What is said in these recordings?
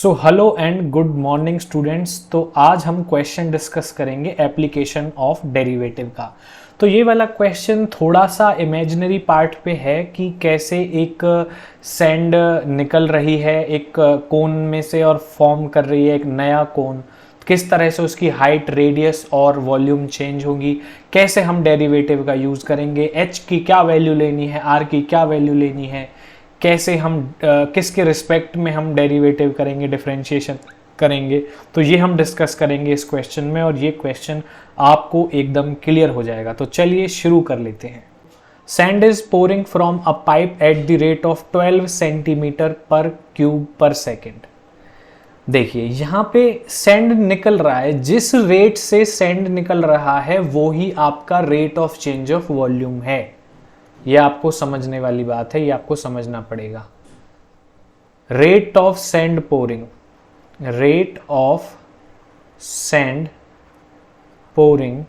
So hello and good morning students. तो आज हम क्वेश्चन डिस्कस करेंगे एप्लीकेशन ऑफ डेरिवेटिव का। तो ये वाला क्वेश्चन थोड़ा सा इमेजिनरी पार्ट पे है कि कैसे एक सैंड निकल रही है एक कोन में से और फॉर्म कर रही है एक नया कोन, किस तरह से उसकी हाइट, रेडियस और वॉल्यूम चेंज होगी, कैसे हम डेरिवेटिव का यूज़ करेंगे, एच की क्या वैल्यू लेनी है, आर की क्या वैल्यू लेनी है, कैसे हम किसके रिस्पेक्ट में हम डेरिवेटिव करेंगे, डिफरेंशिएशन करेंगे। तो ये हम डिस्कस करेंगे इस क्वेश्चन में और ये क्वेश्चन आपको एकदम क्लियर हो जाएगा। तो चलिए शुरू कर लेते हैं। Sand is pouring from a pipe at the rate of 12 centimetre पर क्यूब पर सेकेंड। देखिए यहाँ पे सैंड निकल रहा है, जिस रेट से सैंड निकल रहा है वो ही आपका rate of change of volume है। ये आपको समझने वाली बात है, ये आपको समझना पड़ेगा। Rate of sand pouring, rate of sand pouring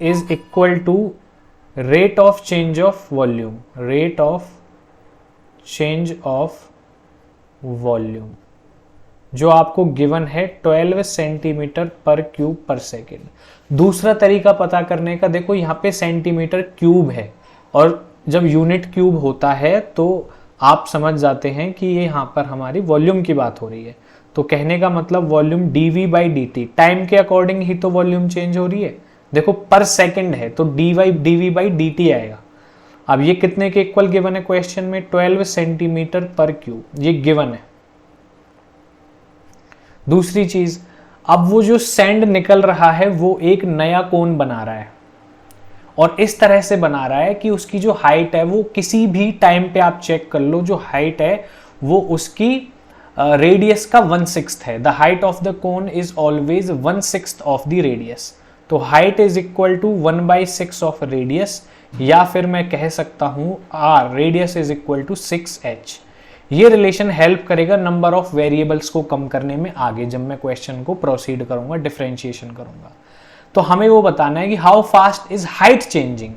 is equal to rate of change of volume, rate of change of volume जो आपको गिवन है 12 सेंटीमीटर पर क्यूब पर सेकेंड। दूसरा तरीका पता करने का, देखो यहाँ पे सेंटीमीटर क्यूब है और जब यूनिट क्यूब होता है तो आप समझ जाते हैं कि ये यहाँ पर हमारी वॉल्यूम की बात हो रही है। तो कहने का मतलब volume dv by dt, time के अकॉर्डिंग ही तो वॉल्यूम चेंज हो रही है। देखो पर सेकेंड है तो dv बाई dt आएगा। अब ये कितने के इक्वल गिवन है क्वेश्चन में? 12 सेंटीमीटर पर क्यूब, ये गिवन है। दूसरी चीज, अब वो जो सैंड निकल रहा है वो एक नया कोन बना रहा है और इस तरह से बना रहा है कि उसकी जो हाइट है वो किसी भी टाइम पे आप चेक कर लो, जो हाइट है वो उसकी रेडियस का 1/6 है। The height of the cone is always 1/6 of the radius. तो height is equal to 1/6 of radius, या फिर मैं कह सकता हूं R, radius is equal to 6h। ये रिलेशन हेल्प करेगा नंबर ऑफ वेरिएबल्स को कम करने में आगे, जब मैं क्वेश्चन को प्रोसीड करूंगा, डिफरेंशिएशन करूंगा। तो हमें वो बताना है कि how fast is height changing.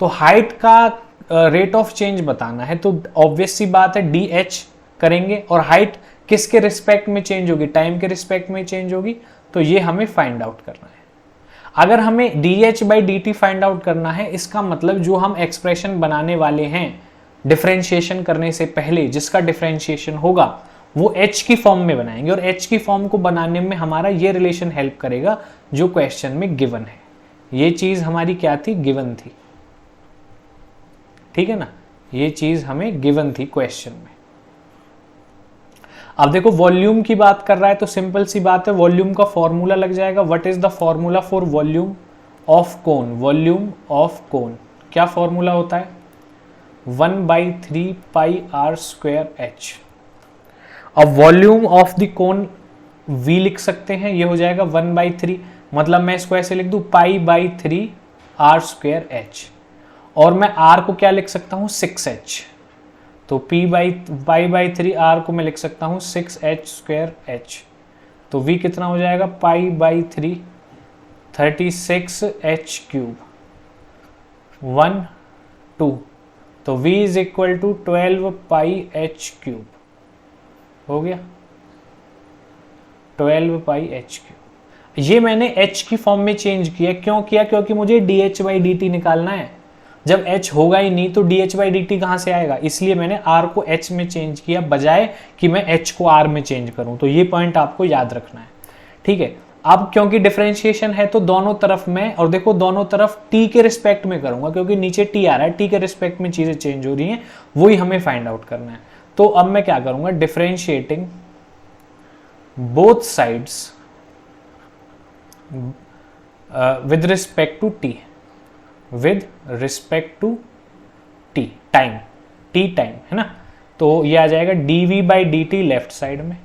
तो हाइट का रेट ऑफ चेंज बताना है, तो ऑब्वियस सी बात है dh करेंगे और हाइट किसके रिस्पेक्ट में चेंज होगी? टाइम के रिस्पेक्ट में चेंज होगी। तो ये हमें फाइंड आउट करना है। अगर हमें dh by dt find out करना है, इसका मतलब जो हम एक्सप्रेशन बनाने वाले हैं डिफरेंशिएशन करने से पहले, जिसका डिफरेंशिएशन होगा वो h की फॉर्म में बनाएंगे और h की फॉर्म को बनाने में हमारा ये रिलेशन हेल्प करेगा जो क्वेश्चन में गिवन है। ये चीज हमारी क्या थी? गिवन थी, ठीक है ना। ये चीज हमें गिवन थी क्वेश्चन में। अब देखो वॉल्यूम की बात कर रहा है तो सिंपल सी बात है, वॉल्यूम का फॉर्मूला लग जाएगा। What is the formula for volume of cone? Volume of cone क्या फॉर्मूला होता है? 1/3 पाई आर स्क्वायर एच। अब volume of the cone v लिख सकते हैं, ये हो जाएगा 1/3, मतलब मैं इसको ऐसे लिख दूं π/3 आर स्क्वायर एच, और मैं r को क्या लिख सकता हूं? 6h। तो π/3 r को मैं लिख सकता हूं 6h स्क्वायर h। तो v कितना हो जाएगा? π/3 36h क्यूब 1 2। तो v is equal to 12 pi h cube हो गया, 12 पाई h क्यूब। ये मैंने h की फॉर्म में चेंज किया। क्यों किया? क्योंकि मुझे dh बाई dt निकालना है। जब h होगा ही नहीं तो dh बाई dt कहां से आएगा? इसलिए मैंने r को h में चेंज किया, बजाय कि मैं h को r में चेंज करूं। तो ये पॉइंट आपको याद रखना है, ठीक है। अब क्योंकि डिफरेंशिएशन है तो दोनों तरफ में, और देखो दोनों तरफ t के रिस्पेक्ट में करूंगा क्योंकि नीचे t आ रहा है, t के रिस्पेक्ट में चीजें चेंज हो रही हैं, वही हमें फाइंड आउट करना है। तो अब मैं क्या करूंगा? Differentiating both sides with respect to t, with respect to t time, t time है ना। तो ये आ जाएगा dv by dt left side में,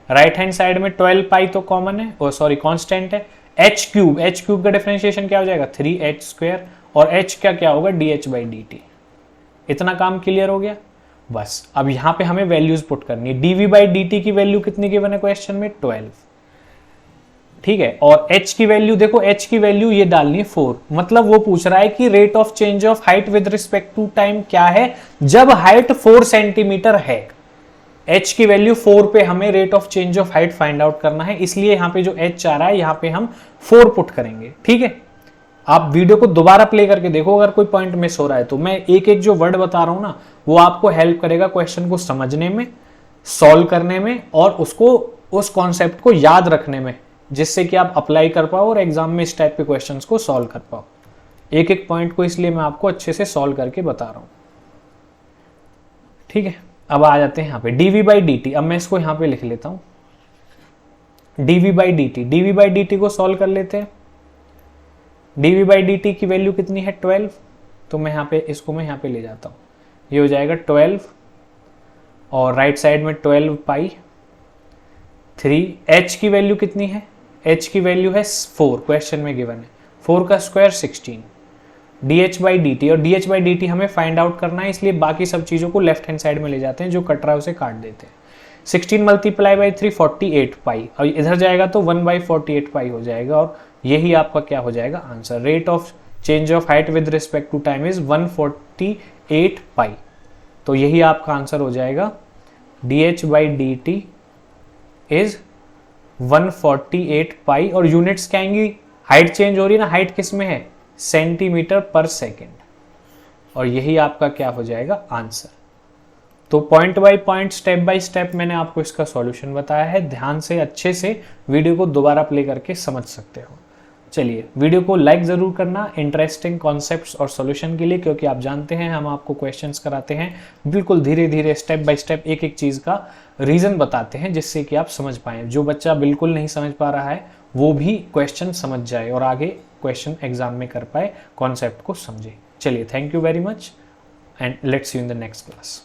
राइट हैंड साइड में 12 पाई तो कॉमन है, ओ सॉरी कांस्टेंट है। h क्यूब का डिफरेंशिएशन क्या हो जाएगा? 3h स्क्वायर, और h क्या होगा? dh by dt। इतना काम क्लियर हो गया बस। अब यहां पे हमें वैल्यूज पुट करनी है। dv बाई dt की वैल्यू कितनी गिवन है क्वेश्चन में? 12, ठीक है। और h की वैल्यू देखो, h की वैल्यू ये डालनी है 4। मतलब वो पूछ रहा है कि rate of change of height with respect to time क्या है जब हाइट 4 सेंटीमीटर है। h की वैल्यू 4 पे हमें rate of change of height find out करना है, इसलिए यहां पे जो h आ रहा है यहां पे हम 4 पुट करेंगे। ठीक है, आप वीडियो को दोबारा प्ले करके देखो, अगर कोई पॉइंट मिस हो रहा है तो मैं एक एक जो वर्ड बता रहा हूं ना वो आपको हेल्प करेगा क्वेश्चन को समझने में, सॉल्व करने में और उसको उस कॉन्सेप्ट को याद रखने में, जिससे कि आप अप्लाई कर पाओ और एग्जाम में इस टाइप के क्वेश्चंस को सॉल्व कर पाओ। एक एक पॉइंट को इसलिए मैं आपको अच्छे से सॉल्व करके बता रहा हूं। ठीक है, अब आ जाते हैं यहाँ पे dv बाई dt। अब मैं इसको यहाँ पे लिख लेता हूं dv बाई dt को सॉल्व कर लेते हैं। dv बाई dt की वैल्यू कितनी है 12, तो मैं यहाँ पे इसको मैं यहाँ पे ले जाता हूँ, ये हो जाएगा 12 और राइट साइड में 12 पाई 3। h की वैल्यू कितनी है, h की वैल्यू है 4, क्वेश्चन में गिवन है, 4 का स्क्वायर 16। dh बाई dt, और dh बाई dt हमें फाइंड आउट करना है, इसलिए बाकी सब चीज़ों को लेफ्ट हैंड साइड में ले जाते हैं, जो कट रहा है उसे काट देते हैं। 16 मल्टीप्लाई बाई 3 48 पाई, और इधर जाएगा तो 1/48 पाई हो जाएगा, और यही आपका क्या हो जाएगा answer. Rate of change of height with respect to time is 148 pi, तो यही आपका आंसर हो जाएगा। dh by dt is 148 pi, और यूनिट्स क्या आएंगी, हाइट चेंज हो रही है ना, हाइट किस में है, सेंटीमीटर पर सेकेंड, और यही आपका क्या हो जाएगा आंसर। तो point by point, step by step मैंने आपको इसका सॉल्यूशन बताया है, ध्यान से अच्छे से वीडियो को दोबारा प्ले करके समझ सकते हो। चलिए, वीडियो को लाइक ज़रूर करना इंटरेस्टिंग कॉन्सेप्ट्स और सॉल्यूशन के लिए, क्योंकि आप जानते हैं हम आपको क्वेश्चंस कराते हैं बिल्कुल धीरे धीरे, स्टेप बाय स्टेप, एक एक चीज़ का रीज़न बताते हैं, जिससे कि आप समझ पाएँ। जो बच्चा बिल्कुल नहीं समझ पा रहा है वो भी क्वेश्चन समझ जाए और आगे क्वेश्चन एग्जाम में कर पाए, कॉन्सेप्ट को समझे। चलिए, thank you very much and let's see you in the next class.